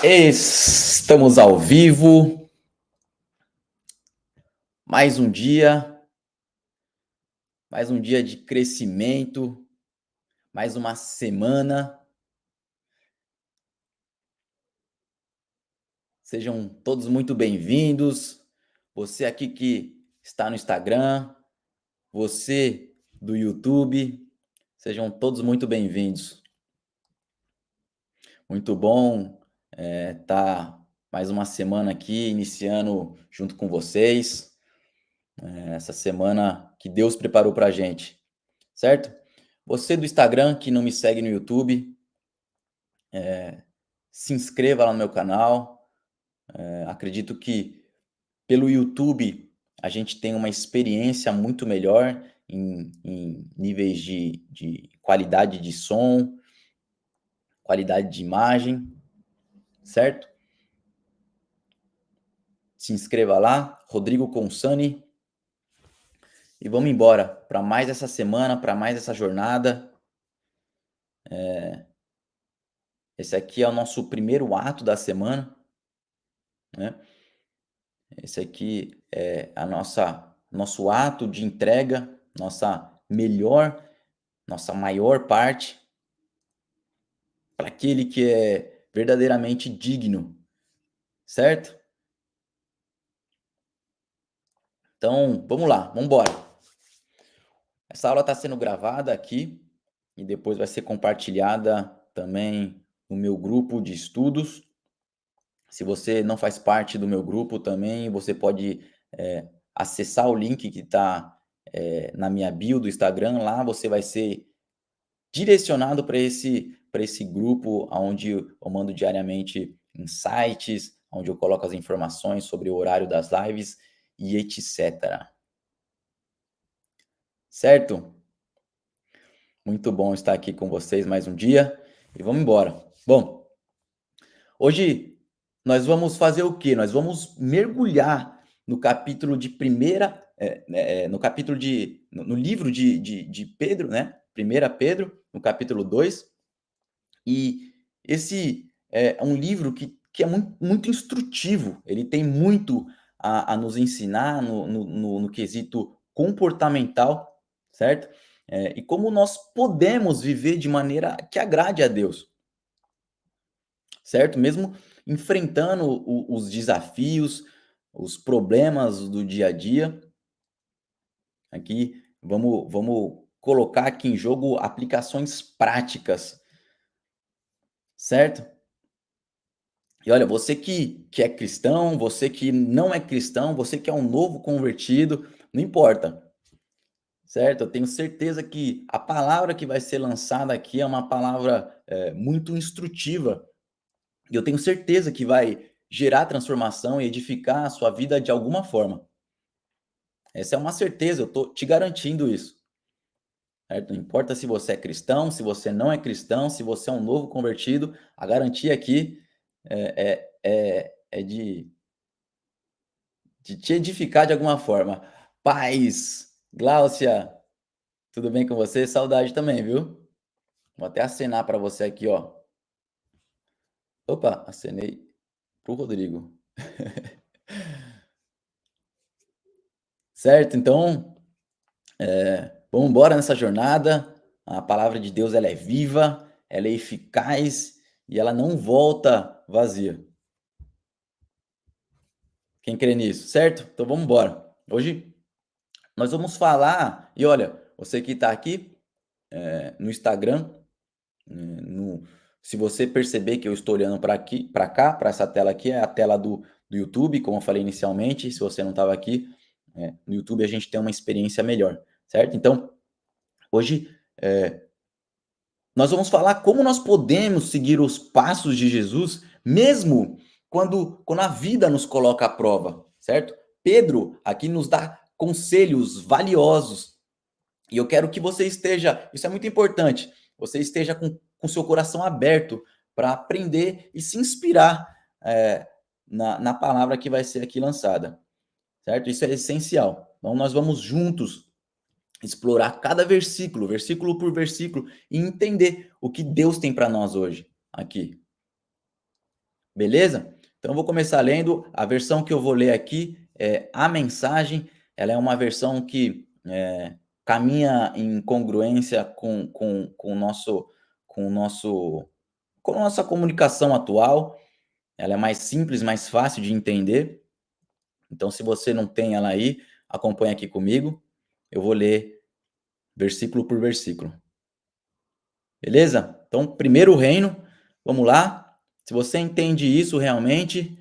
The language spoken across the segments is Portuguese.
Estamos ao vivo, mais um dia de crescimento, mais uma semana. Sejam todos muito bem-vindos. Você aqui que está no Instagram, você do YouTube, sejam todos muito bem-vindos. Muito bom estar mais uma semana aqui, iniciando junto com vocês. Essa semana que Deus preparou para a gente, certo? Você do Instagram que não me segue no YouTube, se inscreva lá no meu canal. Acredito que pelo YouTube a gente tem uma experiência muito melhor em níveis de qualidade de som, qualidade de imagem, certo? Se inscreva lá, Rodrigo Consani, e vamos embora para mais essa semana, para mais essa jornada. Esse aqui é o nosso primeiro ato da semana, né? Esse aqui é nosso ato de entrega, nossa maior parte para aquele que é verdadeiramente digno, certo? Então, vamos lá, vamos embora. Essa aula está sendo gravada aqui e depois vai ser compartilhada também no meu grupo de estudos. Se você não faz parte do meu grupo também, você pode acessar o link que está na minha bio do Instagram. Lá você vai ser direcionado para esse grupo, onde eu mando diariamente insights, onde eu coloco as informações sobre o horário das lives e etc. Certo? Muito bom estar aqui com vocês mais um dia e vamos embora. Bom, hoje nós vamos fazer o quê? Nós vamos mergulhar no capítulo de primeira, no livro de Pedro, né? 1 Pedro, no capítulo 2. E esse é um livro que é muito instrutivo, ele tem muito a nos ensinar no quesito comportamental, certo? E como nós podemos viver de maneira que agrade a Deus, certo? Mesmo enfrentando os desafios, os problemas do dia a dia. Aqui vamos colocar aqui em jogo aplicações práticas, certo? E olha, você que é cristão, você que não é cristão, você que é um novo convertido, não importa, certo? Eu tenho certeza que a palavra que vai ser lançada aqui é uma palavra muito instrutiva. E eu tenho certeza que vai gerar transformação e edificar a sua vida de alguma forma. Essa é uma certeza, eu estou te garantindo isso. Certo? Não importa se você é cristão, se você não é cristão, se você é um novo convertido, a garantia aqui é de te edificar de alguma forma. Paz, Gláucia, tudo bem com você? Saudade também, viu? Vou até acenar para você aqui, ó. Opa, acenei pro Rodrigo. Certo? Então, vamos embora nessa jornada. A palavra de Deus, ela é viva, ela é eficaz e ela não volta vazia. Quem crê nisso, certo? Então vamos embora. Hoje nós vamos falar, e olha, você que está aqui no Instagram, se você perceber que eu estou olhando para aqui, para cá, para essa tela aqui, é a tela do YouTube, como eu falei inicialmente. Se você não estava aqui, no YouTube a gente tem uma experiência melhor, certo? Então, hoje nós vamos falar como nós podemos seguir os passos de Jesus, mesmo quando a vida nos coloca à prova, certo? Pedro aqui nos dá conselhos valiosos. E eu quero que você esteja, isso é muito importante, você esteja com seu coração aberto para aprender e se inspirar na palavra que vai ser aqui lançada, certo? Isso é essencial. Então, nós vamos juntos explorar cada versículo, versículo por versículo, e entender o que Deus tem para nós hoje, aqui. Beleza? Então eu vou começar lendo. A versão que eu vou ler aqui é a mensagem. Ela é uma versão que caminha em congruência com o nosso, com o nosso, com a nossa comunicação atual. Ela é mais simples, mais fácil de entender. Então, se você não tem ela aí, acompanha aqui comigo. Eu vou ler versículo por versículo. Beleza? Então, primeiro reino, vamos lá. Se você entende isso realmente,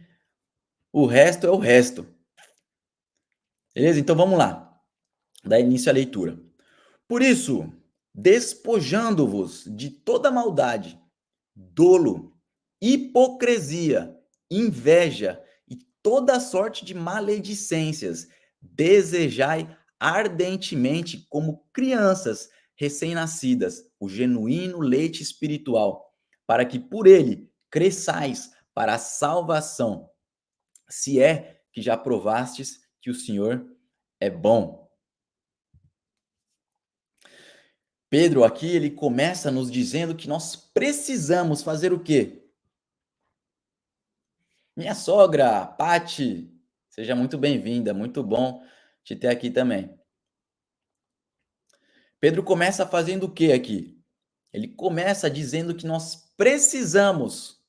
o resto é o resto. Beleza? Então vamos lá. Dá início à leitura. Por isso, despojando-vos de toda maldade, dolo, hipocrisia, inveja e toda sorte de maledicências, desejai ardentemente como crianças recém-nascidas o genuíno leite espiritual, para que por ele cresçais para a salvação, se é que já provastes que o Senhor é bom. Pedro aqui ele começa nos dizendo que nós precisamos fazer o quê? Minha sogra, Pati, seja muito bem-vinda, muito bom te ter aqui também. Pedro começa fazendo o que aqui? Ele começa dizendo que nós precisamos,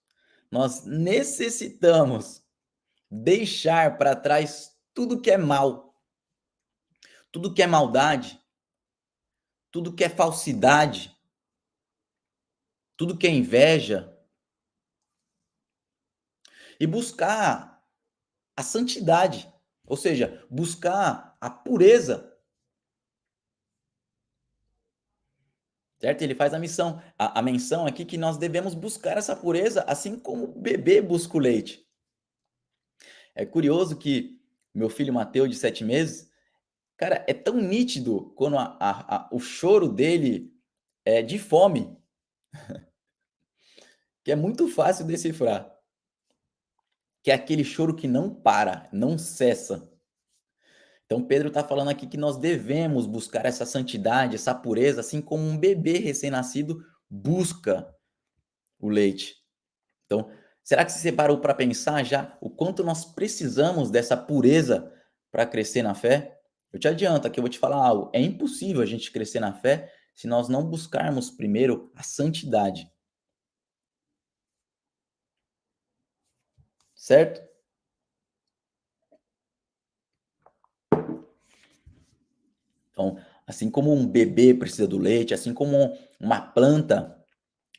nós necessitamos deixar para trás tudo que é mal, tudo que é maldade, tudo que é falsidade, tudo que é inveja, e buscar a santidade, ou seja, buscar a pureza, certo? Ele faz a menção aqui que nós devemos buscar essa pureza, assim como o bebê busca o leite. É curioso que meu filho Mateus, de 7 meses, cara, é tão nítido quando o choro dele é de fome, que é muito fácil decifrar, que é aquele choro que não para, não cessa. Então Pedro está falando aqui que nós devemos buscar essa santidade, essa pureza, assim como um bebê recém-nascido busca o leite. Então, será que você parou para pensar já o quanto nós precisamos dessa pureza para crescer na fé? Eu te adianto aqui, eu vou te falar algo. É impossível a gente crescer na fé se nós não buscarmos primeiro a santidade, certo? Então, assim como um bebê precisa do leite, assim como uma planta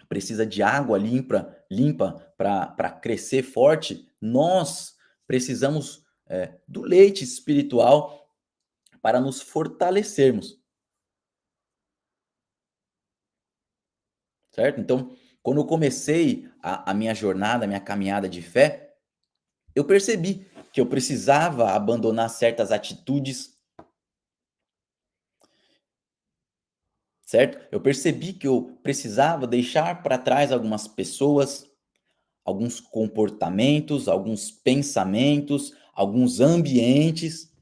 precisa de água limpa para crescer forte, nós precisamos do leite espiritual para nos fortalecermos, certo? Então, quando eu comecei a minha jornada, a minha caminhada de fé, eu percebi que eu precisava abandonar certas atitudes, certo? Eu percebi que eu precisava deixar para trás algumas pessoas, alguns comportamentos, alguns pensamentos, alguns ambientes.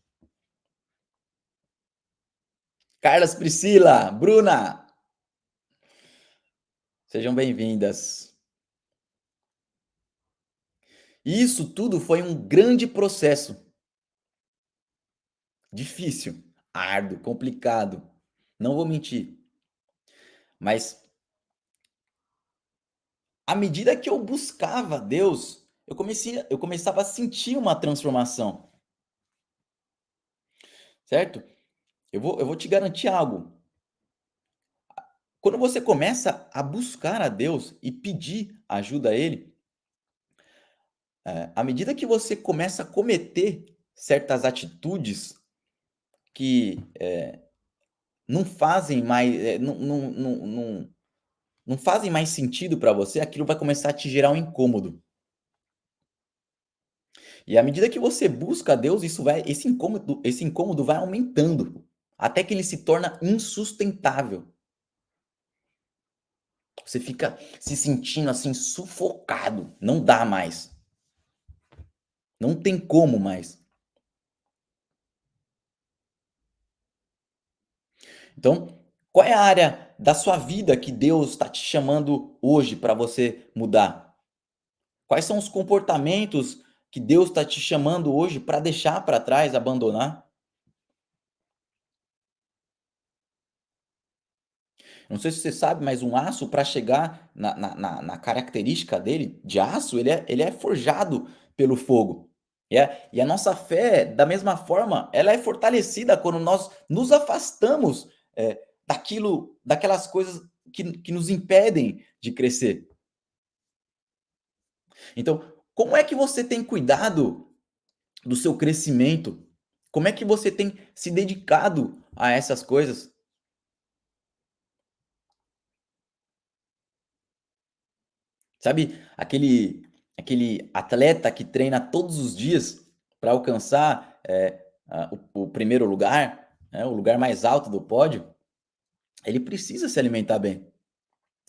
Carlas, Priscila, Bruna, sejam bem-vindas. Isso tudo foi um grande processo, difícil, árduo, complicado. Não vou mentir, mas à medida que eu buscava Deus, eu começava a sentir uma transformação, certo? Eu vou te garantir algo. Quando você começa a buscar a Deus e pedir ajuda a Ele, à medida que você começa a cometer certas atitudes que não fazem mais, não fazem mais sentido para você, aquilo vai começar a te gerar um incômodo. E à medida que você busca a Deus, esse incômodo vai aumentando, até que ele se torna insustentável. Você fica se sentindo assim sufocado, não dá mais. Não tem como mais. Então, qual é a área da sua vida que Deus está te chamando hoje para você mudar? Quais são os comportamentos que Deus está te chamando hoje para deixar para trás, abandonar? Não sei se você sabe, mas um aço para chegar na característica dele de aço, ele é forjado pelo fogo. E a nossa fé, da mesma forma, ela é fortalecida quando nós nos afastamos, daquelas coisas que nos impedem de crescer. Então, como é que você tem cuidado do seu crescimento? Como é que você tem se dedicado a essas coisas? Sabe aquele atleta que treina todos os dias para alcançar, o primeiro lugar, né, o lugar mais alto do pódio, ele precisa se alimentar bem,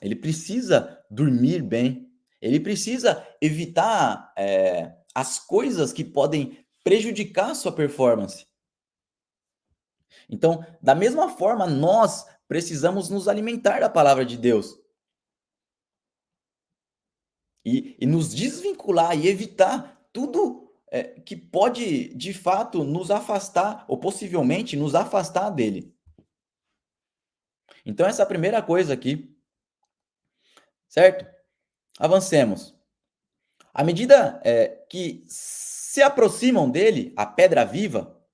ele precisa dormir bem, ele precisa evitar, as coisas que podem prejudicar a sua performance. Então, da mesma forma, nós precisamos nos alimentar da palavra de Deus e nos desvincular e evitar tudo, que pode, de fato, nos afastar ou possivelmente nos afastar dele. Então essa é a primeira coisa aqui, certo? Avancemos. À medida, que se aproximam dele, a pedra viva,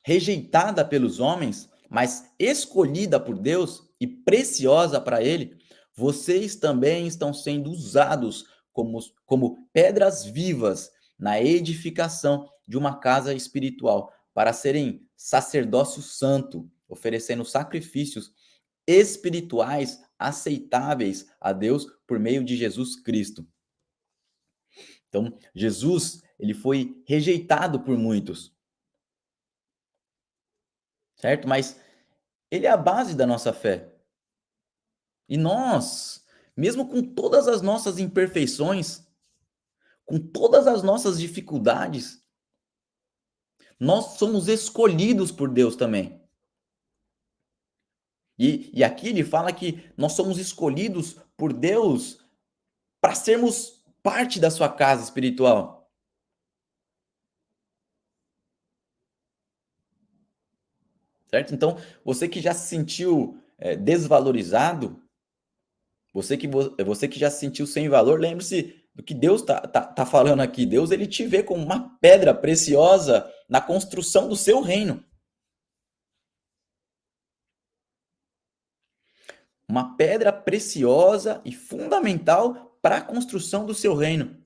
rejeitada pelos homens, mas escolhida por Deus e preciosa para ele, vocês também estão sendo usados como pedras vivas na edificação de uma casa espiritual, para serem sacerdócio santo, oferecendo sacrifícios espirituais aceitáveis a Deus por meio de Jesus Cristo. Então, Jesus, ele foi rejeitado por muitos, certo? Mas ele é a base da nossa fé. E nós, mesmo com todas as nossas imperfeições, com todas as nossas dificuldades, nós somos escolhidos por Deus também. E aqui ele fala que nós somos escolhidos por Deus para sermos parte da sua casa espiritual, certo? Então, você que já se sentiu desvalorizado, você que já se sentiu sem valor, lembre-se do que Deus tá falando aqui. Deus, ele te vê como uma pedra preciosa na construção do seu reino. Uma pedra preciosa e fundamental para a construção do seu reino.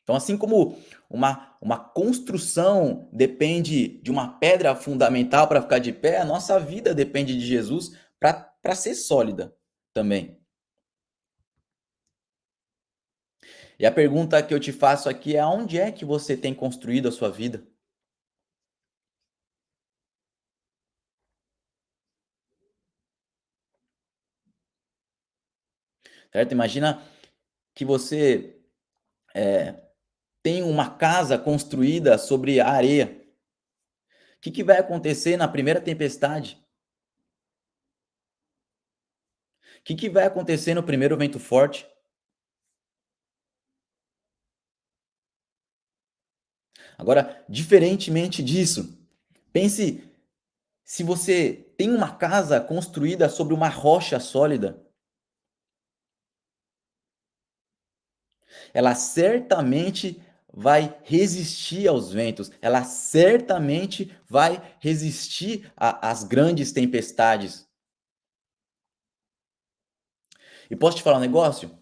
Então, assim como uma construção depende de uma pedra fundamental para ficar de pé, a nossa vida depende de Jesus para ser sólida também. E a pergunta que eu te faço aqui é: aonde é que você tem construído a sua vida? Certo? Imagina que você tem uma casa construída sobre a areia. O que vai acontecer na primeira tempestade? O que vai acontecer no primeiro vento forte? Agora, diferentemente disso, pense se você tem uma casa construída sobre uma rocha sólida, ela certamente vai resistir aos ventos, ela certamente vai resistir às grandes tempestades. E posso te falar um negócio?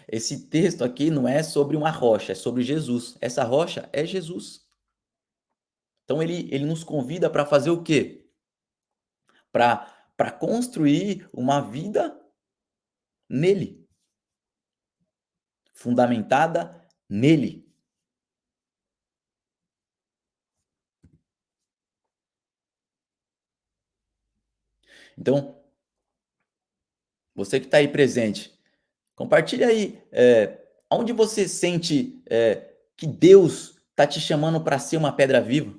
Esse texto aqui não é sobre uma rocha, é sobre Jesus. Essa rocha é Jesus. Então ele nos convida para fazer o quê? Para construir uma vida nele, fundamentada nele. Então, você que está aí presente, compartilha aí, aonde você sente, que Deus está te chamando para ser uma pedra viva.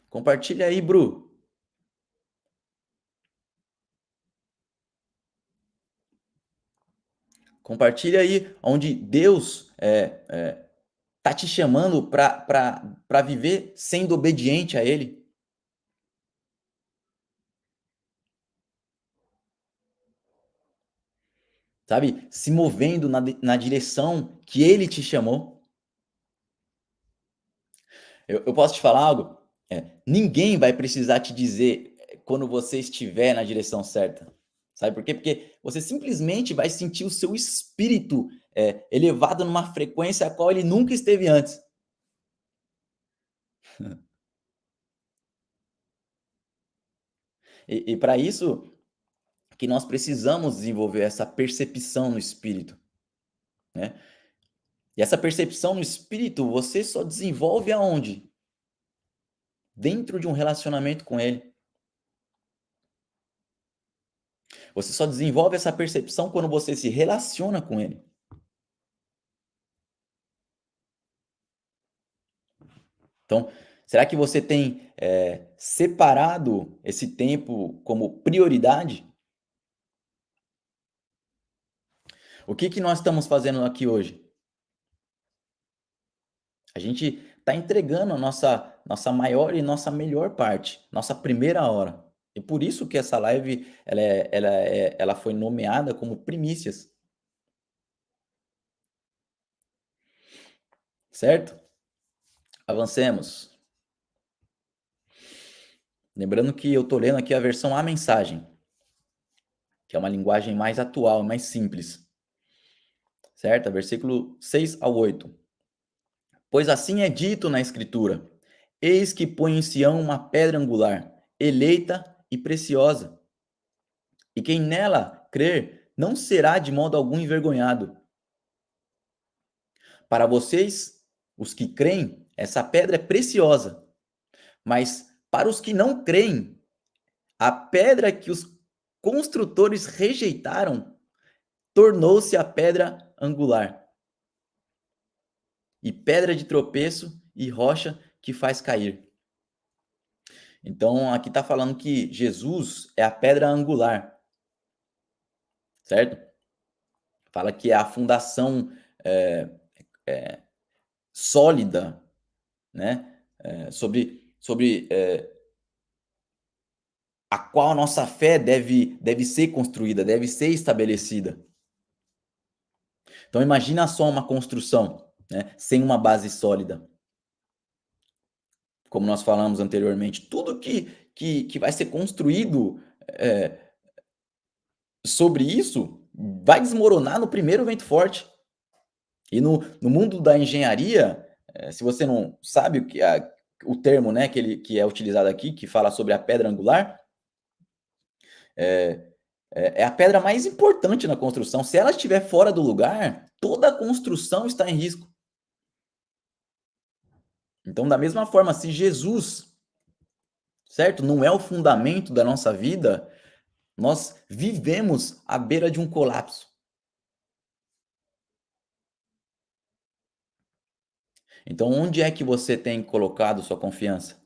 Compartilha aí, Bru. Compartilha aí onde Deus tá te chamando para viver sendo obediente a Ele, sabe? Se movendo na direção que Ele te chamou. Eu posso te falar algo? Ninguém vai precisar te dizer quando você estiver na direção certa. Sabe por quê? Porque você simplesmente vai sentir o seu espírito elevado numa frequência a qual ele nunca esteve antes. E para isso que nós precisamos desenvolver essa percepção no espírito, né? E essa percepção no espírito você só desenvolve aonde? Dentro de um relacionamento com ele. Você só desenvolve essa percepção quando você se relaciona com ele. Então, será que você tem separado esse tempo como prioridade? O que que nós estamos fazendo aqui hoje? A gente está entregando a nossa maior e nossa melhor parte, nossa primeira hora. E por isso que essa live ela foi nomeada como primícias, certo? Avancemos. Lembrando que eu estou lendo aqui a versão A Mensagem, que é uma linguagem mais atual, mais simples, certo? Versículo 6 ao 8. Pois assim é dito na Escritura: Eis que põe em Sião uma pedra angular, eleita e preciosa, e quem nela crer não será de modo algum envergonhado. Para vocês, os que creem, essa pedra é preciosa, mas para os que não creem, a pedra que os construtores rejeitaram tornou-se a pedra angular, e pedra de tropeço e rocha que faz cair. Então, aqui está falando que Jesus é a pedra angular, certo? Fala que é a fundação é, sólida, né? Sobre a qual a nossa fé deve ser construída, deve ser estabelecida. Então, imagina só uma construção, né? Sem uma base sólida. Como nós falamos anteriormente, tudo que vai ser construído sobre isso vai desmoronar no primeiro vento forte. E no mundo da engenharia, se você não sabe o termo, né, que é utilizado aqui, que fala sobre a pedra angular, é a pedra mais importante na construção. Se ela estiver fora do lugar, toda a construção está em risco. Então, da mesma forma, se Jesus, certo, não é o fundamento da nossa vida, nós vivemos à beira de um colapso. Então, onde é que você tem colocado sua confiança?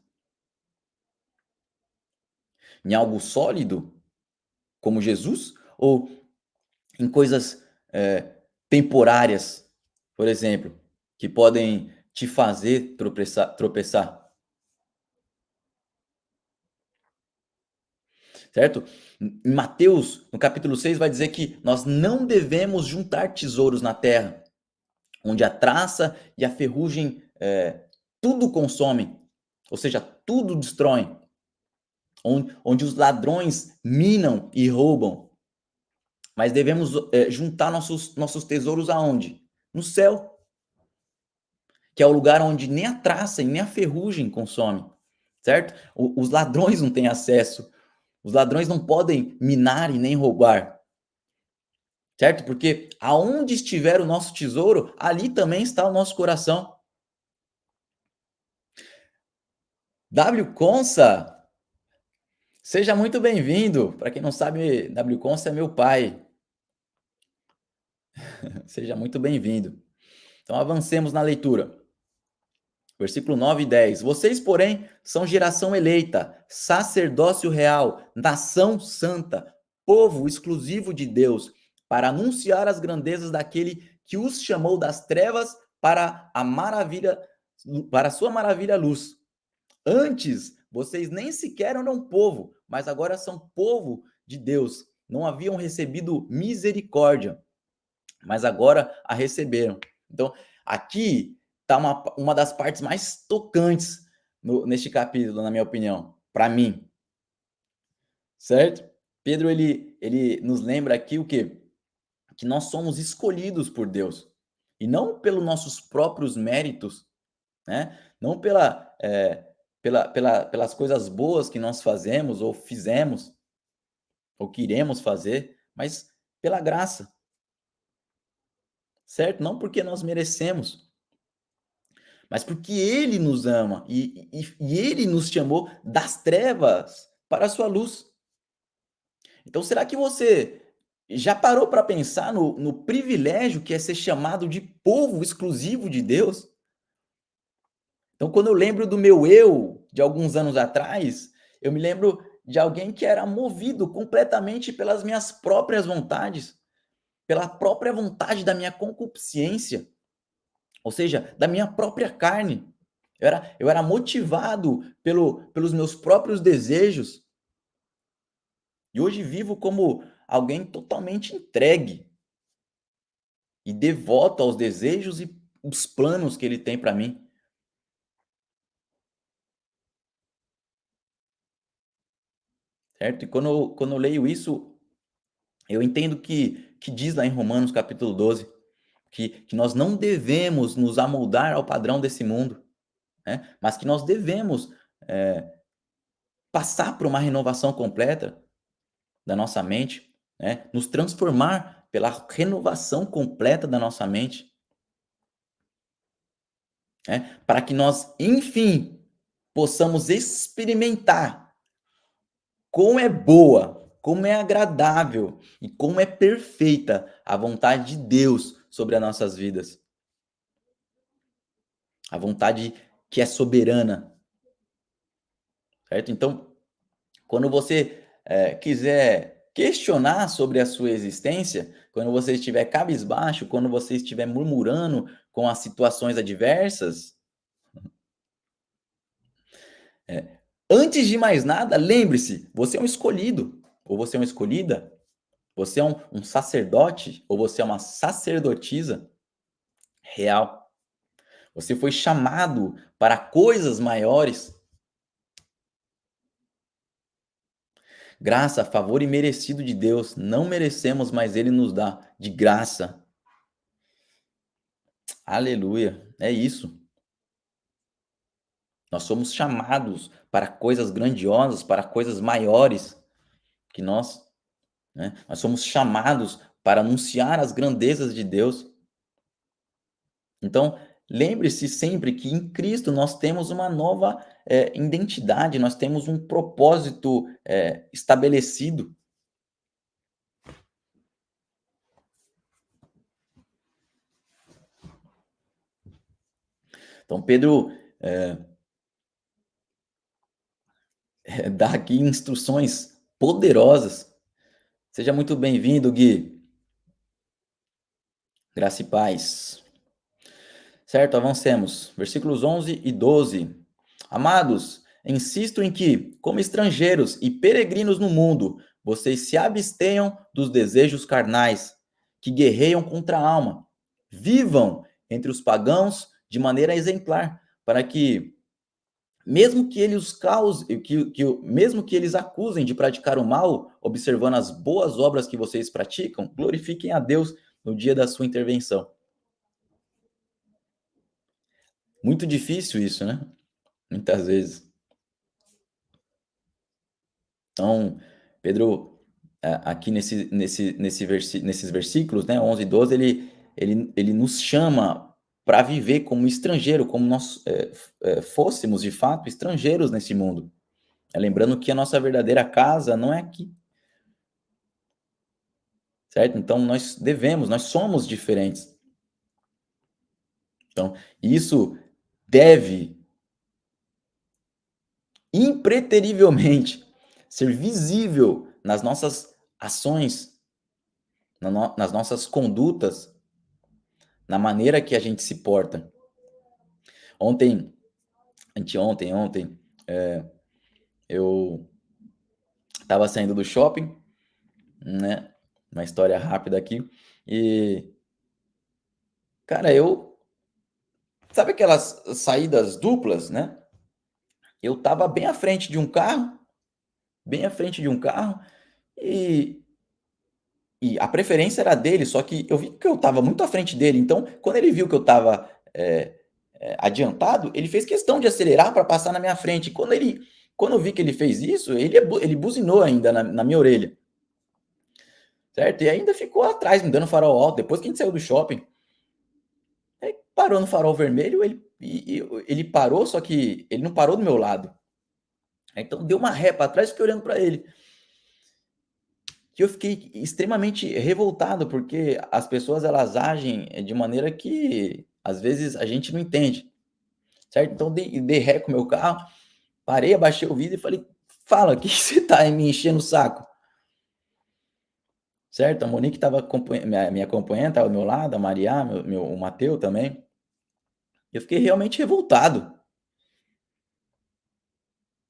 Em algo sólido, como Jesus? Ou em coisas temporárias, por exemplo, que podem te fazer tropeçar? Certo? Em Mateus, no capítulo 6, vai dizer que nós não devemos juntar tesouros na terra, onde a traça e a ferrugem tudo consomem, ou seja, tudo destroem, onde os ladrões minam e roubam. Mas devemos juntar nossos tesouros aonde? No céu, que é o lugar onde nem a traça e nem a ferrugem consome, certo? Os ladrões não têm acesso, os ladrões não podem minar e nem roubar, certo? Porque aonde estiver o nosso tesouro, ali também está o nosso coração. W. Consa, seja muito bem-vindo. Para quem não sabe, W. Consa é meu pai. Seja muito bem-vindo. Então avancemos na leitura. Versículo 9 e 10. Vocês, porém, são geração eleita, sacerdócio real, nação santa, povo exclusivo de Deus, para anunciar as grandezas daquele que os chamou das trevas para a maravilha, para a sua maravilha luz. Antes, vocês nem sequer eram povo, mas agora são povo de Deus. Não haviam recebido misericórdia, mas agora a receberam. Então, aqui está uma das partes mais tocantes neste capítulo, na minha opinião, para mim, certo? Pedro, ele nos lembra aqui o quê? Que nós somos escolhidos por Deus, e não pelos nossos próprios méritos, né? Não pelas coisas boas que nós fazemos ou fizemos ou queremos fazer, mas pela graça, certo? Não porque nós merecemos, mas porque Ele nos ama e Ele nos chamou das trevas para a sua luz. Então, será que você já parou para pensar no privilégio que é ser chamado de povo exclusivo de Deus? Então, quando eu lembro do meu eu de alguns anos atrás, eu me lembro de alguém que era movido completamente pelas minhas próprias vontades, pela própria vontade da minha concupiscência, ou seja, da minha própria carne. Eu era motivado pelos meus próprios desejos e hoje vivo como alguém totalmente entregue e devoto aos desejos e os planos que ele tem para mim, certo? E quando eu leio isso, eu entendo que diz lá em Romanos capítulo 12, que nós não devemos nos amoldar ao padrão desse mundo, né? Mas que nós devemos passar por uma renovação completa da nossa mente, né? Nos transformar pela renovação completa da nossa mente, né? Para que nós, enfim, possamos experimentar como é boa, como é agradável e como é perfeita a vontade de Deus sobre as nossas vidas. A vontade que é soberana, certo? Então, quando você quiser questionar sobre a sua existência, quando você estiver cabisbaixo, quando você estiver murmurando com as situações adversas, antes de mais nada, lembre-se: você é um escolhido, ou você é uma escolhida, você é um sacerdote, ou você é uma sacerdotisa real. Você foi chamado para coisas maiores. Graça, favor e merecido de Deus. Não merecemos, mas Ele nos dá de graça. Aleluia. É isso. Nós somos chamados para coisas grandiosas, para coisas maiores que nós, né? Nós somos chamados para anunciar as grandezas de Deus. Então, lembre-se sempre que em Cristo nós temos uma nova identidade, nós temos um propósito estabelecido. Então, Pedro dá aqui instruções poderosas. Seja muito bem-vindo, Gui. Graça e paz. Certo, avancemos. Versículos 11 e 12. Amados, insisto em que, como estrangeiros e peregrinos no mundo, vocês se abstenham dos desejos carnais que guerreiam contra a alma. Vivam entre os pagãos de maneira exemplar, para que, mesmo que eles os cause, mesmo que eles acusem de praticar o mal, observando as boas obras que vocês praticam, glorifiquem a Deus no dia da sua intervenção. Muito difícil isso, né? Muitas vezes. Então, Pedro, aqui nesses versículos, né, 11 e 12, ele nos chama para viver como estrangeiro, como nós fôssemos, de fato, estrangeiros nesse mundo. Lembrando que a nossa verdadeira casa não é aqui, certo? Então, nós somos diferentes. Então, isso deve, impreterivelmente, ser visível nas nossas ações, nas nossas condutas, na maneira que a gente se porta. Ontem, ontem, eu estava saindo do shopping, né? Uma história rápida aqui. E, cara, sabe aquelas saídas duplas, né? Eu estava bem à frente de um carro, bem à frente de um carro, e, e a preferência era dele, só que eu vi que eu estava muito à frente dele. Então, quando ele viu que eu estava adiantado, ele fez questão de acelerar para passar na minha frente. Quando eu vi que ele fez isso, ele buzinou ainda na minha orelha, certo? E ainda ficou atrás, me dando farol alto. Depois que a gente saiu do shopping, aí parou no farol vermelho, ele parou, só que ele não parou do meu lado. Então deu uma ré para trás e fiquei olhando para ele. E eu fiquei extremamente revoltado, porque as pessoas elas agem de maneira que às vezes a gente não entende, certo? Então dei ré com o meu carro, parei, abaixei o vidro e falei: "Fala, que você tá me enchendo o saco?", certo? A Monique estava me acompanhando, estava ao meu lado, a Maria, o Mateu também. Eu fiquei realmente revoltado.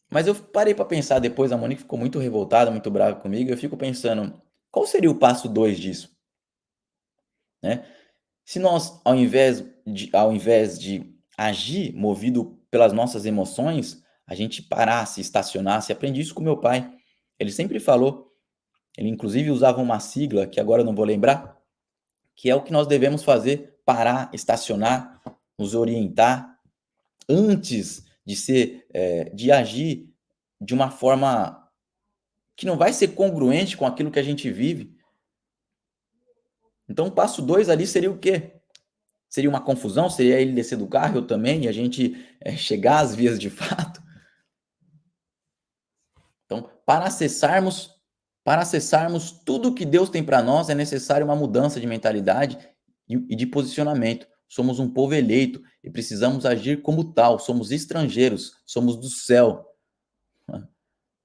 Mas eu parei para pensar depois, a Monique ficou muito revoltada, muito brava comigo, eu fico pensando: qual seria o passo 2 disso, né? Se nós, ao invés de agir movido pelas nossas emoções, a gente parasse, estacionasse. Aprendi isso com meu pai. Ele sempre falou, ele inclusive usava uma sigla que agora eu não vou lembrar, que é o que nós devemos fazer: parar, estacionar, nos orientar antes de agir de uma forma que não vai ser congruente com aquilo que a gente vive. Então, o passo 2 ali seria o quê? Seria uma confusão? Seria ele descer do carro, eu também, e a gente chegar às vias de fato? Então, para acessarmos tudo que Deus tem para nós, é necessário uma mudança de mentalidade e de posicionamento. Somos um povo eleito e precisamos agir como tal. Somos estrangeiros, somos do céu.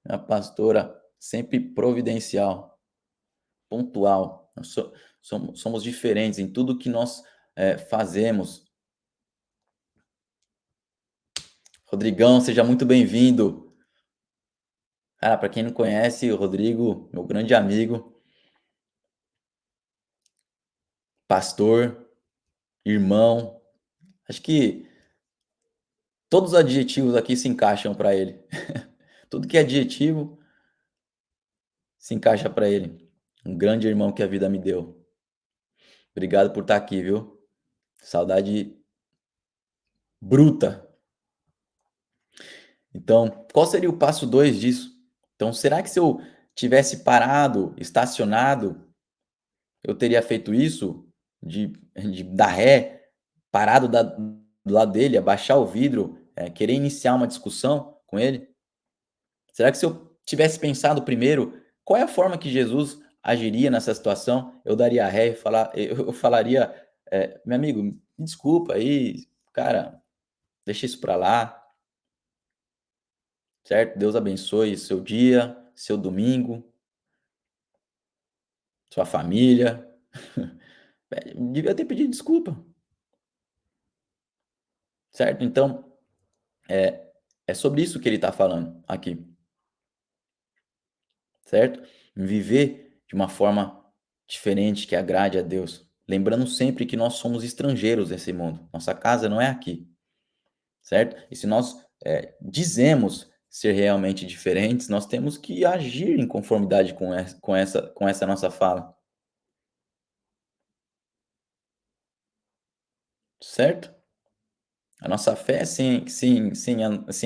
A pastora sempre providencial, pontual. Somos diferentes em tudo que nós fazemos. Rodrigão, seja muito bem-vindo. Cara, para quem não conhece, o Rodrigo, meu grande amigo, pastor, irmão, acho que todos os adjetivos aqui se encaixam para ele. Tudo que é adjetivo se encaixa para ele. Um grande irmão que a vida me deu. Obrigado por estar aqui, viu? Saudade bruta. Então, qual seria o passo 2 disso? Então, será que se eu tivesse parado, estacionado, eu teria feito isso? De dar ré, parado do lado dele, abaixar o vidro, querer iniciar uma discussão com ele? Será que se eu tivesse pensado primeiro, qual é a forma que Jesus agiria nessa situação? Eu daria ré e eu falaria: "Meu amigo, me desculpa aí, cara, deixa isso pra lá, certo? Deus abençoe seu dia, seu domingo, sua família". Devia ter pedido desculpa, certo? Então, é sobre isso que ele está falando aqui, certo? Viver de uma forma diferente que agrade a Deus. Lembrando sempre que nós somos estrangeiros nesse mundo. Nossa casa não é aqui, certo? E se nós dizemos ser realmente diferentes, nós temos que agir em conformidade com essa nossa fala, certo? A nossa fé sem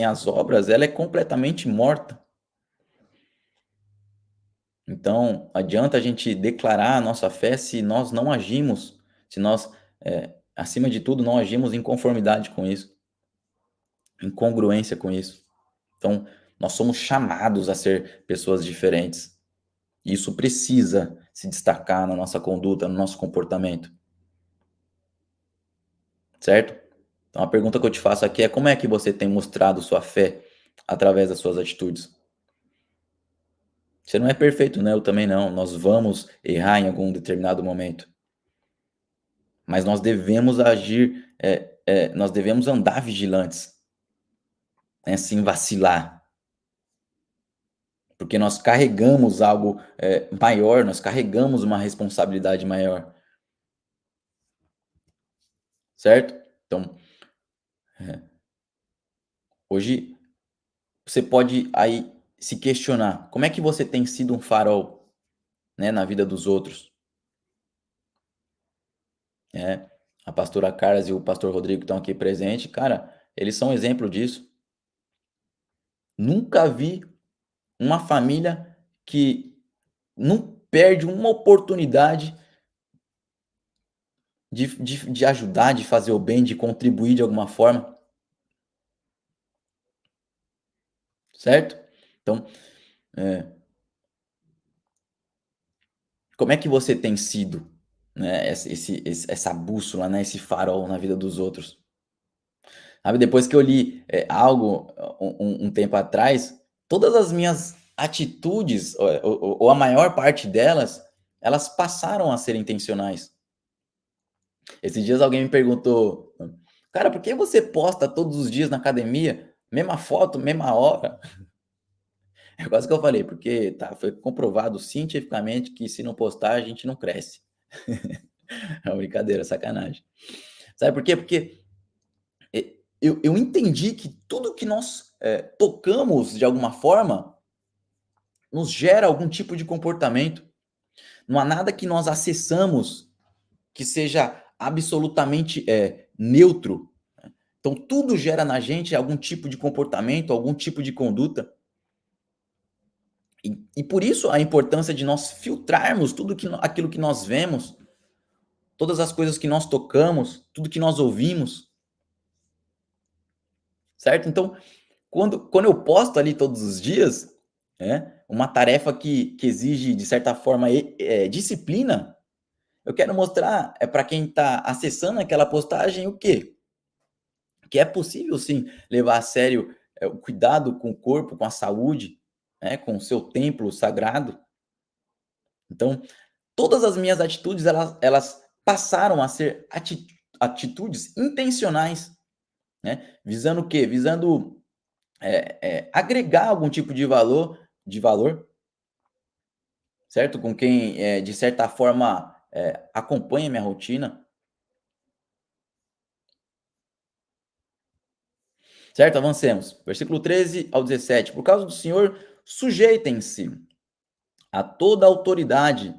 as obras, ela é completamente morta. Então, adianta a gente declarar a nossa fé se nós não agimos, se nós, acima de tudo, não agimos em conformidade com isso, em congruência com isso. Então, nós somos chamados a ser pessoas diferentes. E isso precisa se destacar na nossa conduta, no nosso comportamento, certo? Então, a pergunta que eu te faço aqui é: como é que você tem mostrado sua fé através das suas atitudes? Você não é perfeito, né? Eu também não. Nós vamos errar em algum determinado momento. Mas nós devemos agir, nós devemos andar vigilantes, né, sem vacilar, porque nós carregamos algo, maior, nós carregamos uma responsabilidade maior, certo? Então, hoje você pode aí se questionar: como é que você tem sido um farol, né, na vida dos outros, né? A pastora Carlas e o pastor Rodrigo que estão aqui presente, cara, eles são exemplo disso. Nunca vi uma família que não perde uma oportunidade de ajudar, de fazer o bem, de contribuir de alguma forma, certo? Então, eh, como é que você tem sido, né, essa bússola, né, esse farol na vida dos outros? Sabe, depois que eu li, algo um tempo atrás, todas as minhas atitudes, ou a maior parte delas, elas passaram a ser intencionais. Esses dias alguém me perguntou: "Cara, por que você posta todos os dias na academia, mesma foto, mesma hora?" É quase que eu falei, porque foi comprovado cientificamente que se não postar a gente não cresce. É uma brincadeira, sacanagem. Sabe por quê? Porque, eu entendi que tudo que nós, tocamos de alguma forma, nos gera algum tipo de comportamento. Não há nada que nós acessamos que seja absolutamente, neutro. Então tudo gera na gente algum tipo de comportamento, algum tipo de conduta. E por isso a importância de nós filtrarmos tudo aquilo que nós vemos, todas as coisas que nós tocamos, tudo que nós ouvimos, certo? Então, quando eu posto ali todos os dias, né, uma tarefa que exige, de certa forma, disciplina, eu quero mostrar, para quem está acessando aquela postagem o quê? Que é possível sim levar a sério, o cuidado com o corpo, com a saúde, né, com o seu templo sagrado. Então, todas as minhas atitudes elas passaram a ser atitudes intencionais, né, visando o quê? Visando, agregar algum tipo de valor, certo? Com quem, de certa forma, acompanha minha rotina, certo? Avancemos. Versículo 13 ao 17: "Por causa do Senhor, sujeitem-se a toda autoridade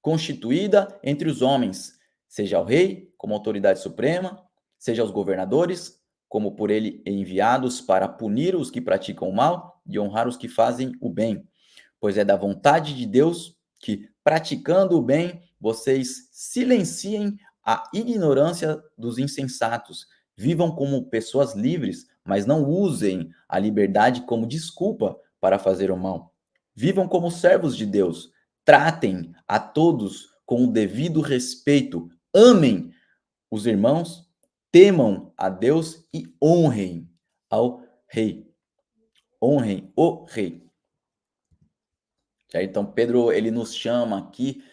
constituída entre os homens, seja ao rei como autoridade suprema, seja aos governadores como por ele enviados para punir os que praticam o mal e honrar os que fazem o bem. Pois é da vontade de Deus que, praticando o bem, vocês silenciem a ignorância dos insensatos. Vivam como pessoas livres, mas não usem a liberdade como desculpa para fazer o mal. Vivam como servos de Deus. Tratem a todos com o devido respeito. Amem os irmãos, temam a Deus e honrem ao rei. Honrem o rei. Então Pedro ele nos chama aqui,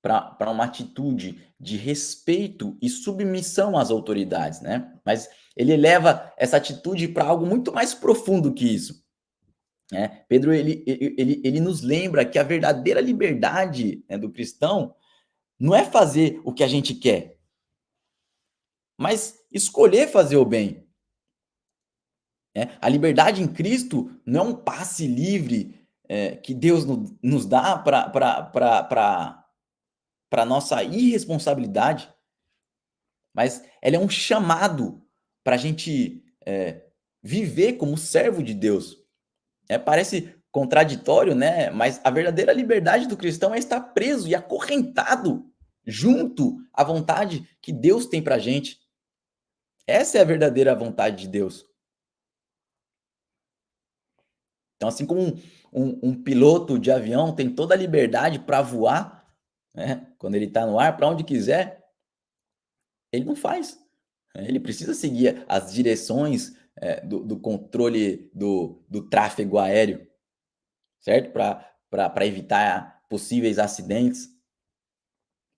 para uma atitude de respeito e submissão às autoridades, né. Mas ele leva essa atitude para algo muito mais profundo que isso, né. Pedro ele nos lembra que a verdadeira liberdade, né, do cristão não é fazer o que a gente quer, mas escolher fazer o bem, né. A liberdade em Cristo não é um passe livre, que Deus nos dá para nossa irresponsabilidade, mas ela é um chamado para a gente, viver como servo de Deus. Parece contraditório, né? Mas a verdadeira liberdade do cristão é estar preso e acorrentado junto à vontade que Deus tem para gente. Essa é a verdadeira vontade de Deus. Então, assim como um piloto de avião tem toda a liberdade para voar, né? Quando ele está no ar, para onde quiser, ele não faz. Ele precisa seguir as direções, do controle do tráfego aéreo, certo? para evitar possíveis acidentes,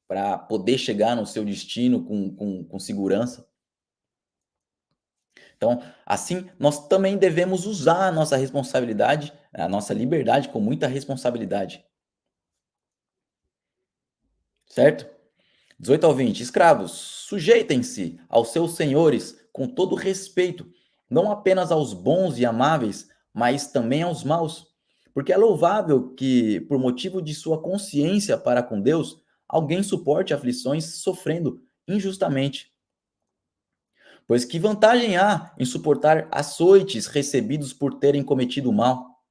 para poder chegar no seu destino com segurança. Então, assim, nós também devemos usar a nossa responsabilidade, a nossa liberdade com muita responsabilidade, certo? 18 ao 20. Escravos, sujeitem-se aos seus senhores com todo respeito, não apenas aos bons e amáveis, mas também aos maus. Porque é louvável que, por motivo de sua consciência para com Deus, alguém suporte aflições sofrendo injustamente. Pois que vantagem há em suportar açoites recebidos por terem cometido mal?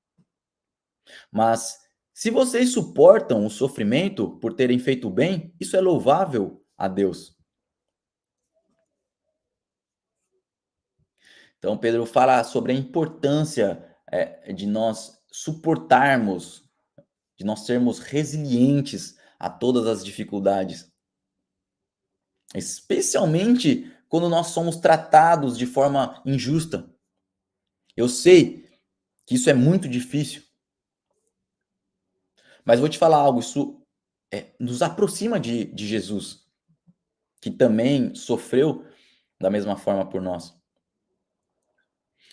Mas se vocês suportam o sofrimento por terem feito bem, isso é louvável a Deus. Então, Pedro fala sobre a importância de nós suportarmos, de nós sermos resilientes a todas as dificuldades, especialmente quando nós somos tratados de forma injusta. Eu sei que isso é muito difícil, mas vou te falar algo, isso nos aproxima de Jesus, que também sofreu da mesma forma por nós.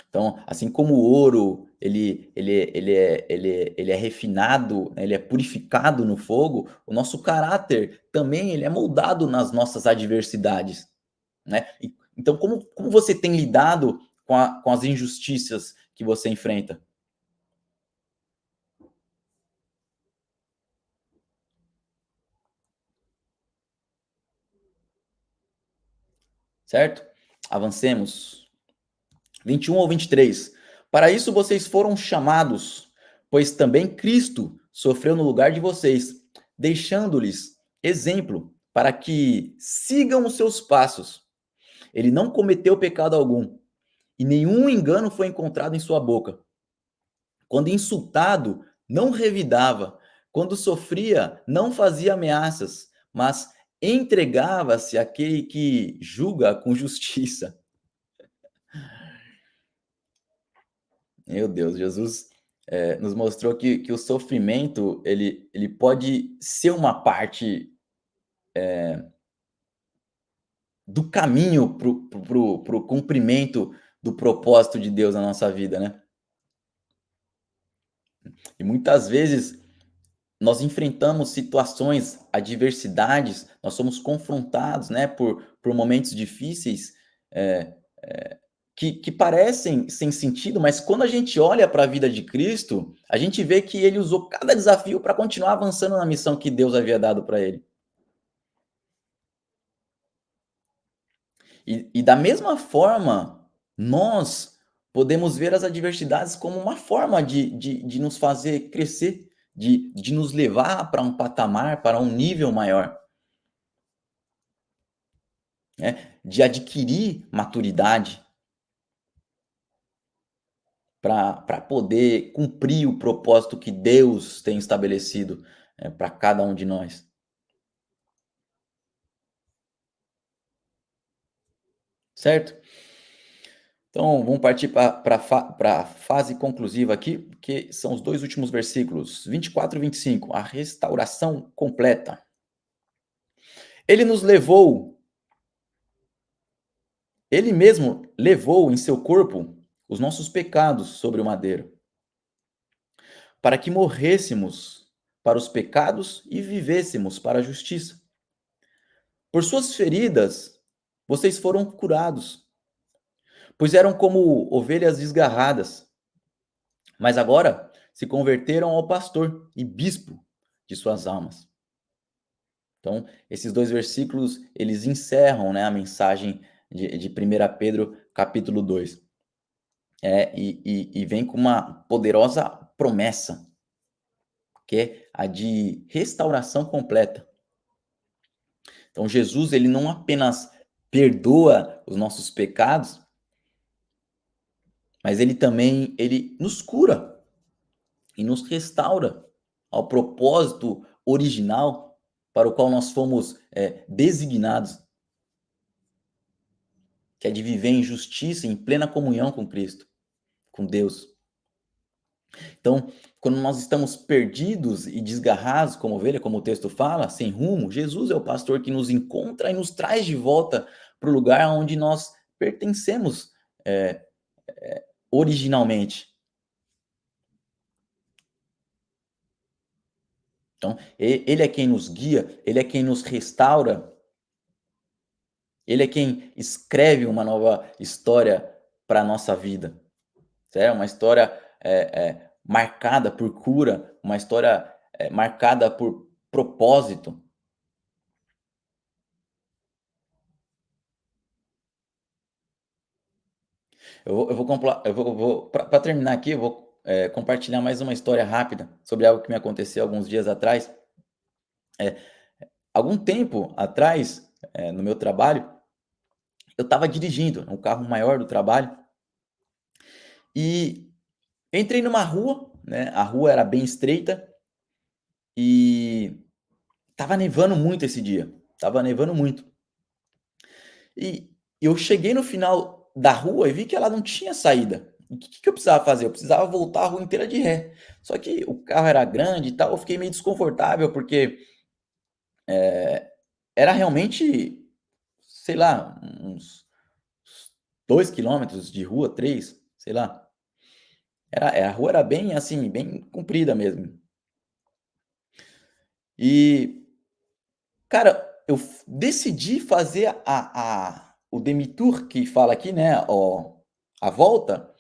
Então, assim como o ouro, ele é refinado, né, ele é purificado no fogo, o nosso caráter também ele é moldado nas nossas adversidades, né. E então como você tem lidado com as injustiças que você enfrenta, certo? Avancemos. 21 ou 23. Para isso vocês foram chamados, pois também Cristo sofreu no lugar de vocês, deixando-lhes exemplo para que sigam os seus passos. Ele não cometeu pecado algum, e nenhum engano foi encontrado em sua boca. Quando insultado, não revidava. Quando sofria, não fazia ameaças, mas entregava-se àquele que julga com justiça. Meu Deus, Jesus nos mostrou que o sofrimento ele pode ser uma parte do caminho para o cumprimento do propósito de Deus na nossa vida, né? E muitas vezes nós enfrentamos situações, adversidades, nós somos confrontados, né, por momentos difíceis, eh que parecem sem sentido, mas quando a gente olha para a vida de Cristo, a gente vê que ele usou cada desafio para continuar avançando na missão que Deus havia dado para ele. E da mesma forma, nós podemos ver as adversidades como uma forma de nos fazer crescer, de nos levar para um patamar, para um nível maior, né? De adquirir maturidade para poder cumprir o propósito que Deus tem estabelecido, para cada um de nós, certo? Então, vamos partir para a fase conclusiva aqui, que são os 2 últimos versículos, 24 e 25, a restauração completa. Ele nos levou ele mesmo levou em seu corpo os nossos pecados sobre o madeiro, para que morrêssemos para os pecados e vivêssemos para a justiça. Por suas feridas, vocês foram curados, pois eram como ovelhas desgarradas, mas agora se converteram ao pastor e bispo de suas almas. Então, esses 2 versículos, eles encerram, né, a mensagem de 1 Pedro, capítulo 2. E vem com uma poderosa promessa, que é a de restauração completa. Então, Jesus, ele não apenas perdoa os nossos pecados, mas ele também ele nos cura e nos restaura ao propósito original para o qual nós fomos, designados, que é de viver em justiça, em plena comunhão com Cristo, com Deus. Então, quando nós estamos perdidos e desgarrados como ovelha, como o texto fala, sem rumo, Jesus é o pastor que nos encontra e nos traz de volta para o lugar onde nós pertencemos, eh, originalmente. Então, ele é quem nos guia, ele é quem nos restaura, ele é quem escreve uma nova história para a nossa vida, certo? Uma história, marcada por cura, uma história, marcada por propósito. Eu vou para terminar aqui, eu vou, compartilhar mais uma história rápida sobre algo que me aconteceu alguns dias atrás. Algum tempo atrás, no meu trabalho, eu estava dirigindo um carro maior do trabalho e entrei numa rua, né, a rua era bem estreita e estava nevando muito esse dia, estava nevando muito. E eu cheguei no final da rua e vi que ela não tinha saída. E o que eu precisava fazer? Eu precisava voltar a rua inteira de ré. Só que o carro era grande e tal, eu fiquei meio desconfortável, porque era realmente, sei lá, uns 2 quilômetros de rua, 3, sei lá. A rua era bem, assim, bem comprida mesmo. E, cara, eu decidi fazer o demi-tour que fala aqui, né, a volta,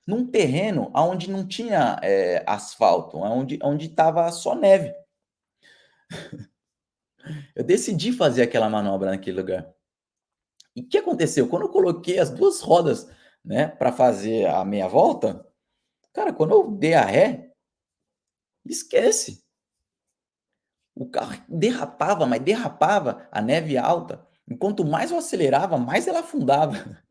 num terreno aonde não tinha, asfalto, onde estava só neve. Eu decidi fazer aquela manobra naquele lugar. E o que aconteceu? Quando eu coloquei as 2 rodas, né, para fazer a meia volta, cara, quando eu dei a ré, esquece. O carro derrapava, mas derrapava, a neve alta. Enquanto mais eu acelerava, mais ela afundava.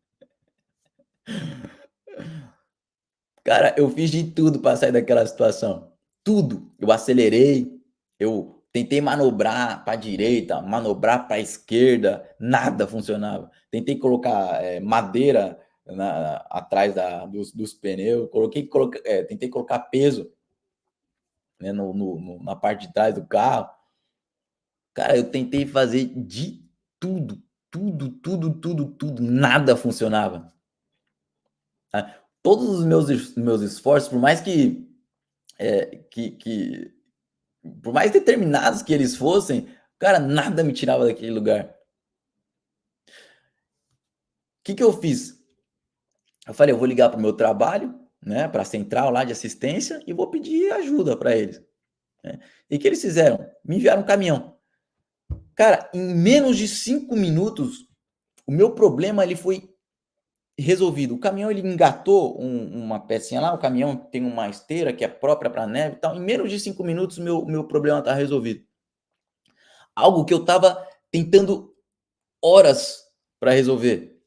Cara, eu fiz de tudo para sair daquela situação. Tudo. Eu acelerei, eu tentei manobrar para a direita, manobrar para a esquerda, nada funcionava. Tentei colocar, madeira atrás dos pneus, tentei colocar peso, né, na parte de trás do carro. Cara, eu tentei fazer de tudo, tudo, tudo, tudo, tudo, nada funcionava, tá. Todos os meus esforços, por mais que por mais determinados que eles fossem, cara, nada me tirava daquele lugar. O que eu fiz? Eu falei: "Eu vou ligar para o meu trabalho, né, pra central lá de assistência e vou pedir ajuda para eles", né. E o que eles fizeram? Me enviaram um caminhão. Cara, em menos de 5 minutos, o meu problema ele foi resolvido. O caminhão ele engatou uma pecinha lá, o caminhão tem uma esteira que é própria para neve e tal, em menos de 5 minutos o meu problema tá resolvido. Algo que eu estava tentando horas para resolver.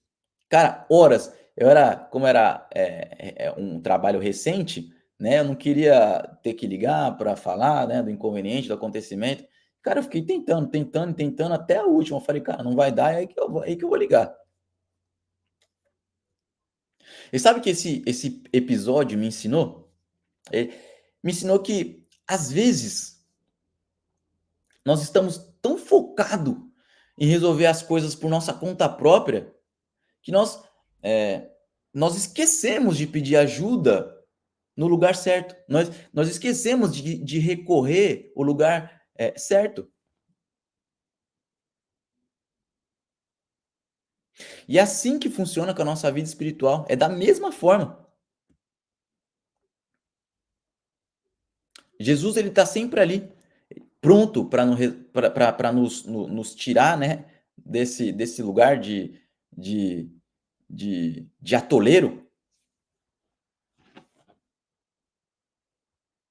Cara, horas. Como era, um trabalho recente, né, eu não queria ter que ligar para falar, né, do inconveniente, do acontecimento. Cara, eu fiquei tentando, tentando, tentando até a última. Eu falei: "Cara, não vai dar, é aí que eu vou ligar". E sabe o que esse episódio me ensinou? Eh, Me ensinou que, às vezes, nós estamos tão focado em resolver as coisas por nossa conta própria, que eh, nós esquecemos de pedir ajuda no lugar certo. Nós esquecemos de recorrer o lugar, certo. E é assim que funciona com a nossa vida espiritual, é da mesma forma. Jesus ele está sempre ali, pronto para nos tirar, né, desse lugar de de atoleiro.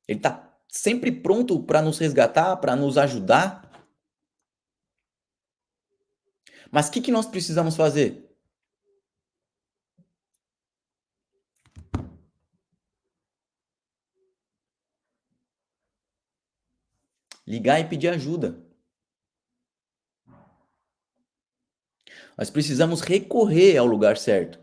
Ele está sempre pronto para nos resgatar, para nos ajudar. Mas o que nós precisamos fazer? Ligar e pedir ajuda. Nós precisamos recorrer ao lugar certo.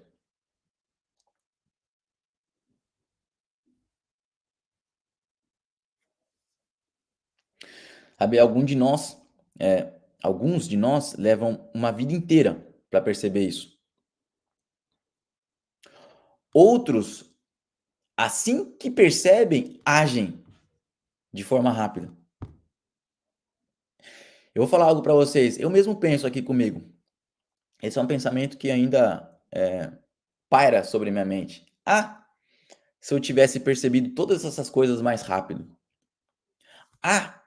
Sabe, alguns de nós levam uma vida inteira para perceber isso. Outros, assim que percebem, agem de forma rápida. Eu vou falar algo para vocês, eu mesmo penso aqui comigo. Esse é um pensamento que ainda, paira sobre minha mente. "Ah, se eu tivesse percebido todas essas coisas mais rápido. Ah,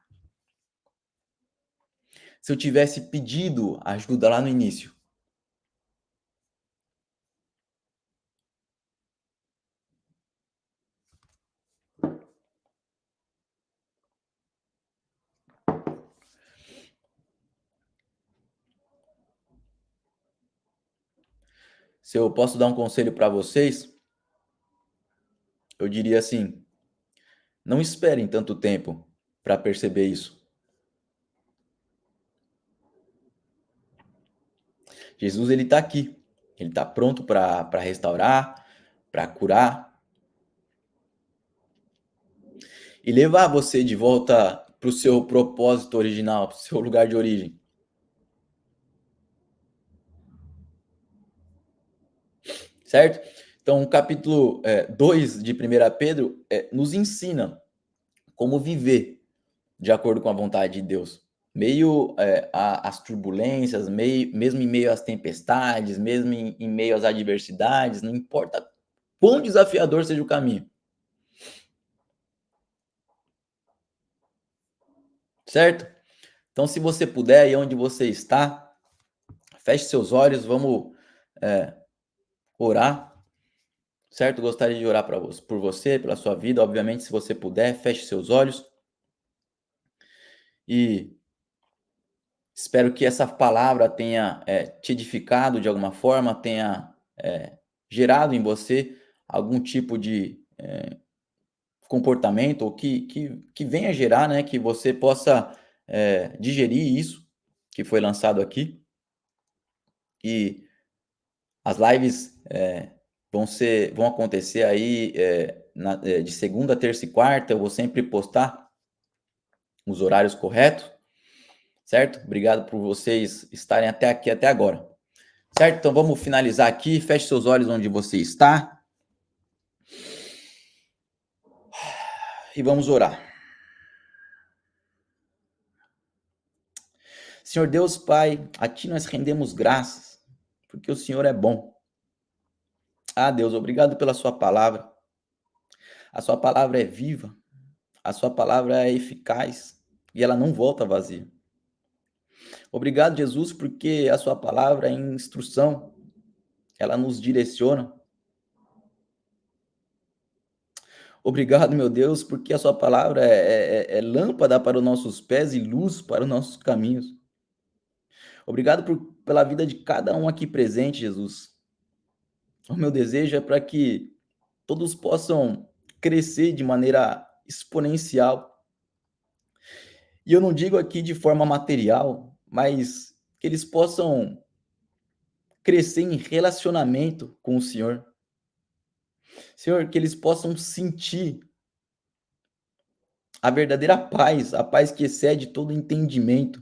se eu tivesse pedido ajuda lá no início". Se eu posso dar um conselho para vocês, eu diria assim: não esperem tanto tempo para perceber isso. Jesus, ele está aqui, ele está pronto para restaurar, para curar e levar você de volta para o seu propósito original, para o seu lugar de origem, certo? Então, o capítulo 2 de 1 Pedro nos ensina como viver de acordo com a vontade de Deus. Meio às turbulências, mesmo em meio às tempestades, mesmo em meio às adversidades, não importa quão desafiador seja o caminho, certo? Então, se você puder, aí onde você está, feche seus olhos, vamos orar, certo? Gostaria de orar por você, pela sua vida. Obviamente, se você puder, feche seus olhos e espero que essa palavra tenha te edificado de alguma forma, tenha gerado em você algum tipo de comportamento, ou que venha gerar, né, que você possa digerir isso que foi lançado aqui. E as lives vão acontecer aí de segunda, terça e quarta. Eu vou sempre postar os horários corretos, certo? Obrigado por vocês estarem até aqui, até agora. Certo? Então vamos finalizar aqui. Feche seus olhos onde você está e vamos orar. Senhor Deus, Pai, a Ti nós rendemos graças, porque o Senhor é bom. Ah, Deus, obrigado pela Sua palavra. A Sua palavra é viva, a Sua palavra é eficaz e ela não volta vazia. Obrigado, Jesus, porque a Sua palavra é instrução, ela nos direciona. Obrigado, meu Deus, porque a Sua palavra é lâmpada para os nossos pés e luz para os nossos caminhos. Obrigado pela vida de cada um aqui presente, Jesus. O meu desejo é para que todos possam crescer de maneira exponencial. E eu não digo aqui de forma material, mas que eles possam crescer em relacionamento com o Senhor. Senhor, que eles possam sentir a verdadeira paz, a paz que excede todo entendimento.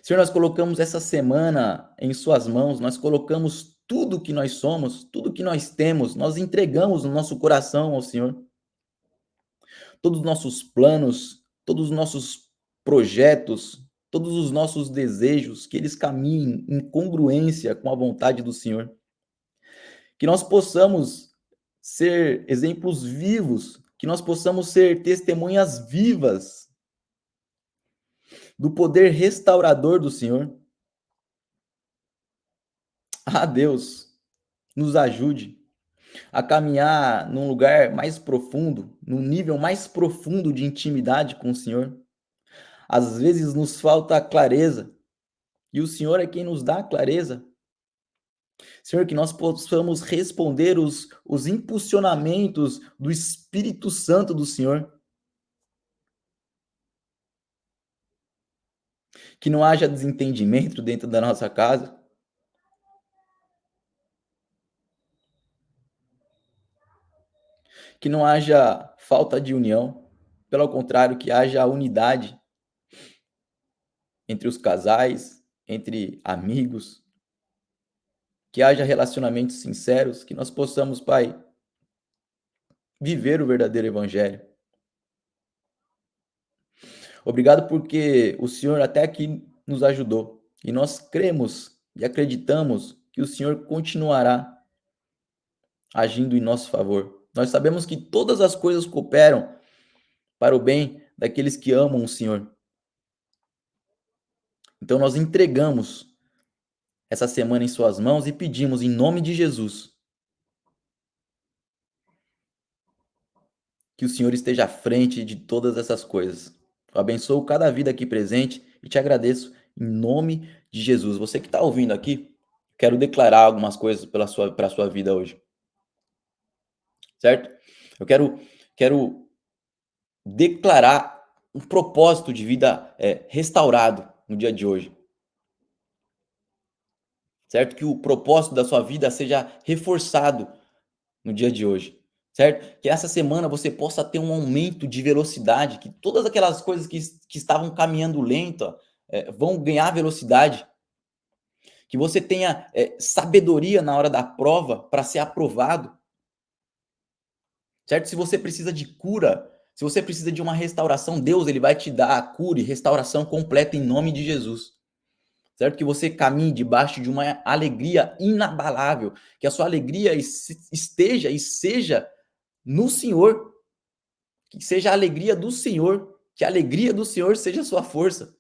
Senhor, nós colocamos essa semana em Suas mãos, nós colocamos tudo que nós somos, tudo que nós temos, nós entregamos o nosso coração ao Senhor. Todos os nossos planos, todos os nossos projetos, todos os nossos desejos, que eles caminhem em congruência com a vontade do Senhor. Que nós possamos ser exemplos vivos, que nós possamos ser testemunhas vivas do poder restaurador do Senhor. Ah, Deus, nos ajude a caminhar num lugar mais profundo, num nível mais profundo de intimidade com o Senhor. Às vezes nos falta clareza, e o Senhor é quem nos dá a clareza. Senhor, que nós possamos responder os impulsionamentos do Espírito Santo do Senhor. Que não haja desentendimento dentro da nossa casa. Que não haja falta de união. pelo contrário, que haja unidade entre os casais, entre amigos, que haja relacionamentos sinceros, que nós possamos, Pai, viver o verdadeiro evangelho. Obrigado porque o Senhor até aqui nos ajudou e nós cremos e acreditamos que o Senhor continuará agindo em nosso favor. Nós sabemos que todas as coisas cooperam para o bem daqueles que amam o Senhor. Então nós entregamos essa semana em suas mãos e pedimos em nome de Jesus que o Senhor esteja à frente de todas essas coisas. Eu abençoo cada vida aqui presente e te agradeço em nome de Jesus. Você que está ouvindo aqui, quero declarar algumas coisas para a sua vida hoje, certo? Eu quero declarar um propósito de vida restaurado no dia de hoje, certo? Que o propósito da sua vida seja reforçado no dia de hoje, certo? Que essa semana você possa ter um aumento de velocidade, que todas aquelas coisas que estavam caminhando lento vão ganhar velocidade, que você tenha sabedoria na hora da prova para ser aprovado, certo? Se você precisa de cura, se você precisa de uma restauração, Deus ele vai te dar a cura e restauração completa em nome de Jesus. Certo? Que você caminhe debaixo de uma alegria inabalável, que a sua alegria esteja e seja no Senhor, que seja a alegria do Senhor, que a alegria do Senhor seja a sua força,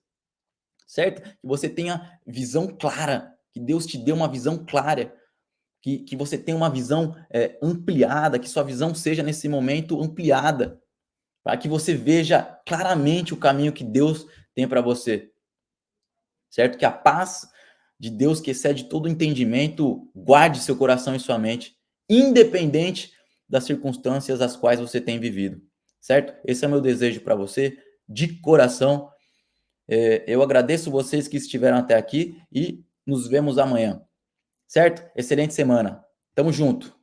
certo? Que você tenha visão clara, que Deus te dê uma visão clara, que você tenha uma visão ampliada, que sua visão seja nesse momento ampliada, para que você veja claramente o caminho que Deus tem para você, certo? Que a paz de Deus, que excede todo entendimento, guarde seu coração e sua mente, independente das circunstâncias as quais você tem vivido, certo? Esse é o meu desejo para você, de coração. Eu agradeço vocês que estiveram até aqui e nos vemos amanhã, certo? Excelente semana. Tamo junto.